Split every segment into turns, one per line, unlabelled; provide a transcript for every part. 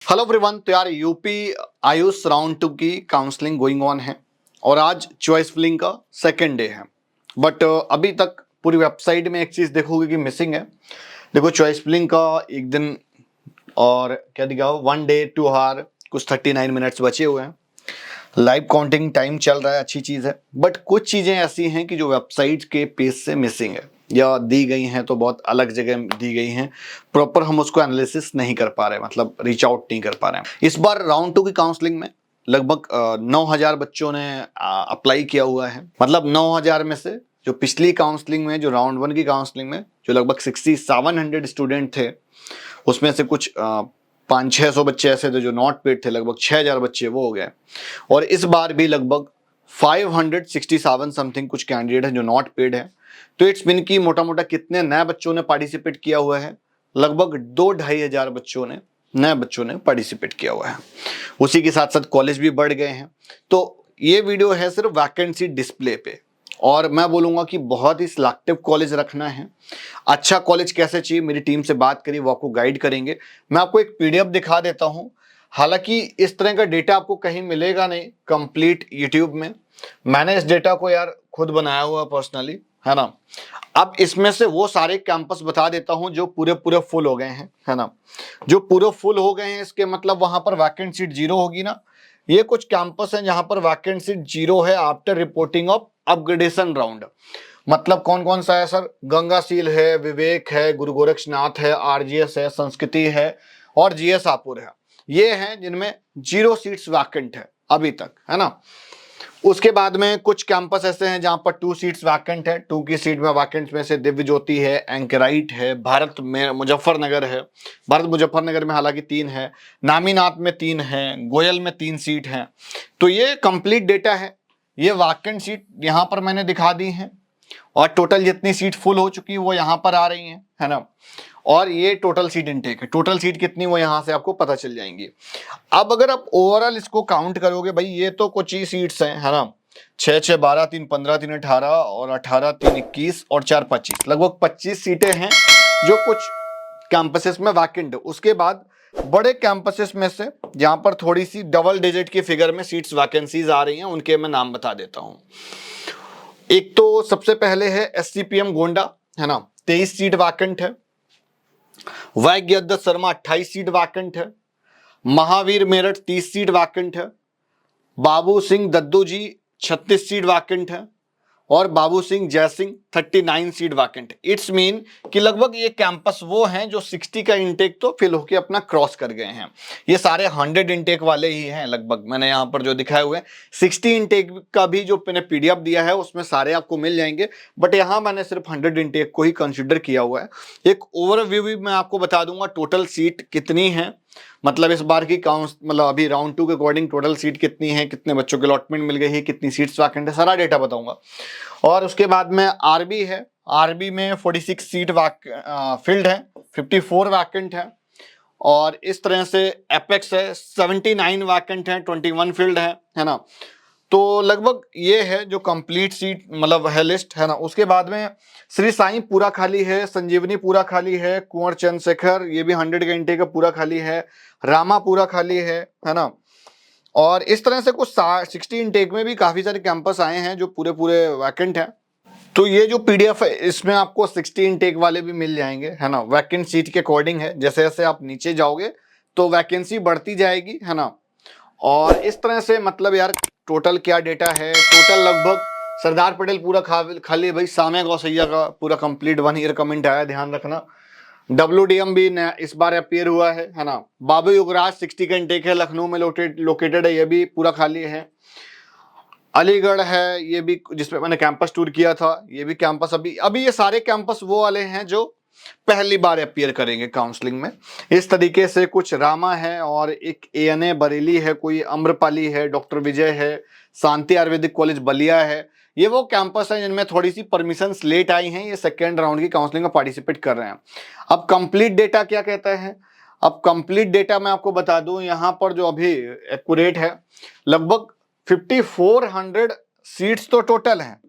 Hello everyone. तो यार UP Ayush round 2 की काउंसलिंग गोइंग ऑन है और आज चॉइस फिलिंग का सेकेंड डे है। बट अभी तक पूरी वेबसाइट में एक चीज़ देखोगे कि मिसिंग है। देखो, चॉइस फिलिंग का एक दिन और क्या दिखा हो, 1 डे 2 आवर कुछ 39 मिनट्स बचे हुए हैं। लाइव काउंटिंग टाइम चल रहा है, अच्छी चीज़ है। बट कुछ चीज़ें ऐसी हैं कि जो वेबसाइट के पेज से मिसिंग है या दी गई हैं तो बहुत अलग जगह दी गई हैं। प्रॉपर हम उसको एनालिसिस नहीं कर पा रहे, मतलब रीच आउट नहीं कर पा रहे हैं। इस बार राउंड 2 की काउंसलिंग में लगभग 9,000 बच्चों ने अप्लाई किया हुआ है। मतलब 9,000 में से जो पिछली काउंसलिंग में, जो राउंड 1 की काउंसलिंग में जो लगभग 6700 स्टूडेंट थे, उसमें से कुछ 500-600 बच्चे ऐसे थे जो नॉट पेड थे। लगभग 6,000 बच्चे वो हो गए। और इस बार भी लगभग 567 समथिंग कुछ कैंडिडेट हैं जो नॉट पेड है। तो इट्स मीन की मोटा मोटा कितने नए बच्चों ने पार्टिसिपेट किया हुआ है? लगभग 2-2,500 नए बच्चों ने पार्टिसिपेट किया हुआ है। उसी के साथ साथ कॉलेज भी बढ़ गए हैं। तो ये वीडियो है सिर्फ वैकेंसी डिस्प्ले पे, और मैं बोलूंगा कि बहुत ही सिलेक्टिव कॉलेज रखना है। अच्छा कॉलेज कैसे चाहिए, मेरी टीम से बात करिए, वो आपको गाइड करेंगे। मैं आपको एक पीडीएफ दिखा देता हूं। हालांकि इस तरह का डेटा आपको कहीं मिलेगा नहीं कंप्लीट यूट्यूब में। मैंने इस डेटा को यार खुद बनाया हुआ पर्सनली, है ना। अब इसमें से वो सारे कैंपस बता देता हूं जो पूरे पूरे फुल हो गए हैं, है ना। जो पूरे फुल हो गए हैं इसके मतलब वहां पर वैकेंट सीट जीरो होगी ना। ये कुछ कैंपस हैं जहां पर वैकेंट सीट जीरो है after reporting of upgradation round. मतलब कौन कौन सा है सर? गंगासील है, विवेक है, गुरु गोरक्षनाथ है, आरजीएस है, संस्कृति है और जीएस हापुड़ है। ये हैं जिनमें जीरो सीट्स वैकेंट है अभी तक, है ना। उसके बाद में कुछ कैंपस ऐसे हैं जहां पर 2 सीट्स वैकेंट है। 2 की सीट में वैकेंट में से दिव्य ज्योति है, एंकराइट है, भारत में मुजफ्फरनगर है। भारत मुजफ्फरनगर में हालांकि 3 है, नामीनाथ में 3 है, गोयल में 3 सीट है। तो ये कंप्लीट डेटा है। ये वैकेंट सीट यहां पर मैंने दिखा दी है और टोटल जितनी सीट फुल हो चुकी है वो यहां पर आ रही है ना। और ये टोटल सीट इनटेक है। टोटल सीट कितनी वो यहां से आपको पता चल जाएंगी। अब अगर आप ओवरऑल इसको काउंट करोगे, भाई ये तो कुछ ही सीट्स हैं, है ना। 6 6 12 3 15 3 18 और 18 3 21 और 4 25, लगभग 25 सीटें हैं जो कुछ कैंपसेस में वैकेंट है। उसके बाद बड़े कैंपसेस में से जहां पर थोड़ी सी डबल डिजिट की फिगर में सीट्स वैकेंसीज आ रही हैं, उनके मैं नाम बता देता हूं। एक तो सबसे पहले है एससीपीएम गोंडा, है ना, 23 सीट वैकेंट है। वैद्य शर्मा 28 सीट वैकेंट है। महावीर मेरठ 30 सीट वैकेंट है। बाबू सिंह दद्दू जी 36 सीट वैकेंट है। और Babu Singh Jaisingh 39 seat vacant. It's mean कि लगभग ये कैंपस वो हैं जो 60 का इनटेक तो फिल होके अपना क्रॉस कर गए हैं। ये सारे 100 इनटेक वाले ही हैं लगभग। मैंने यहाँ पर जो दिखाए हुए 60 इनटेक का भी जो मैंने पीडीएफ दिया है उसमें सारे आपको मिल जाएंगे। बट यहाँ मैंने सिर्फ 100 इनटेक को ही कंसिडर किया हुआ है। एक ओवरव्यू भी मैं आपको बता दूंगा टोटल सीट कितनी है। मतलब इस बार की काउंस मतलब अभी राउंड 2 के अकॉर्डिंग टोटल सीट कितनी है, कितने बच्चों के अलॉटमेंट मिल गई है, कितनी सीट्स वैकेंट है, सारा डेटा बताऊंगा। और उसके बाद में आरबी है। आरबी में 46 सीट फिल्ड है, 54 वैकेंट है। और इस तरह से एपेक्स है, 79 वैकेंट है, 21 फील्ड है ना। तो लगभग ये है जो कंप्लीट सीट मतलब है लिस्ट, है ना। उसके बाद में श्री साईं पूरा खाली है, संजीवनी पूरा खाली है, कुंवर चंद्रशेखर ये भी 100 का इंटेक का पूरा खाली है, रामा पूरा खाली है ना। और इस तरह से कुछ 60 इनटेक में भी काफी सारे कैंपस आए हैं जो पूरे पूरे वैकेंट हैं। तो ये जो पीडीएफ है इसमें आपको 60 इनटेक वाले भी मिल जाएंगे, है ना। वैकेंट सीट के अकॉर्डिंग है, जैसे जैसे आप नीचे जाओगे तो वैकेंसी बढ़ती जाएगी, है ना। और इस तरह से मतलब यार टोटल क्या डेटा है, टोटल लगभग सरदार पटेल पूरा खाली है भाई। साम्या गौसैया का पूरा कंप्लीट 1 ईयर कमेंट आया, ध्यान रखना। WDM भी इस बार अपीयर हुआ है ना। बाबू युगराज 60 का इंटेक है, लखनऊ में लोकेटेड है, ये भी पूरा खाली है। अलीगढ़ है ये भी, जिसमें मैंने कैंपस टूर किया था, ये भी कैंपस अभी अभी ये सारे कैंपस वो वाले हैं जो पहली बार अपीयर करेंगे काउंसलिंग में। इस तरीके से कुछ रामा है और एक ANA बरेली है, कोई अम्रपाली है, डॉक्टर विजय है, शांति आयुर्वेदिक कॉलेज बलिया है। ये वो कैंपस है जिनमें थोड़ी सी परमिशन लेट आई हैं, ये सेकेंड राउंड की काउंसलिंग में पार्टिसिपेट कर रहे हैं। अब कंप्लीट डेटा क्या कहता है? अब कंप्लीट डेटा मैं आपको बता दूं, यहाँ पर जो अभी एक्यूरेट है लगभग 5400 सीट्स तो टोटल हैं।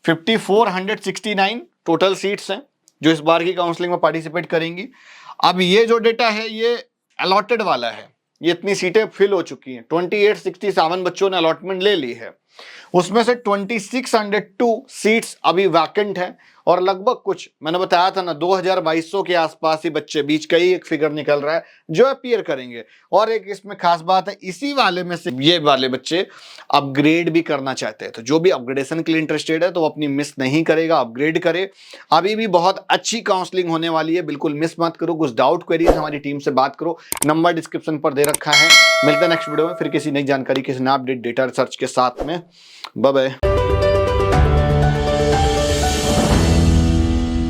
5469 टोटल सीट्स हैं जो इस बार की काउंसलिंग में पार्टिसिपेट करेंगी। अब ये जो डेटा है ये अलॉटेड वाला है, ये इतनी सीटें फिल हो चुकी हैं, 2867 बच्चों ने अलॉटमेंट ले ली है, उसमें से 2602 सीट्स अभी वैकेंट हैं और लगभग कुछ मैंने बताया था ना 2200 के आसपास ही बच्चे, बीच का ही एक फिगर निकल रहा है जो अपीयर करेंगे। और एक इसमें खास बात है, इसी वाले में से ये वाले बच्चे अपग्रेड भी करना चाहते हैं, तो जो भी अपग्रेडेशन के लिए इंटरेस्टेड है तो वो अपनी मिस नहीं करेगा, अपग्रेड करे। अभी भी बहुत अच्छी काउंसलिंग होने वाली है, बिल्कुल मिस मत करो। कुछ डाउट क्वेरीज हमारी टीम से बात करो, नंबर डिस्क्रिप्शन पर दे रखा है। मिलते हैं नेक्स्ट वीडियो में फिर किसी नई जानकारी, किसी नए अपडेट डेटा रिसर्च के साथ में। Bye bye.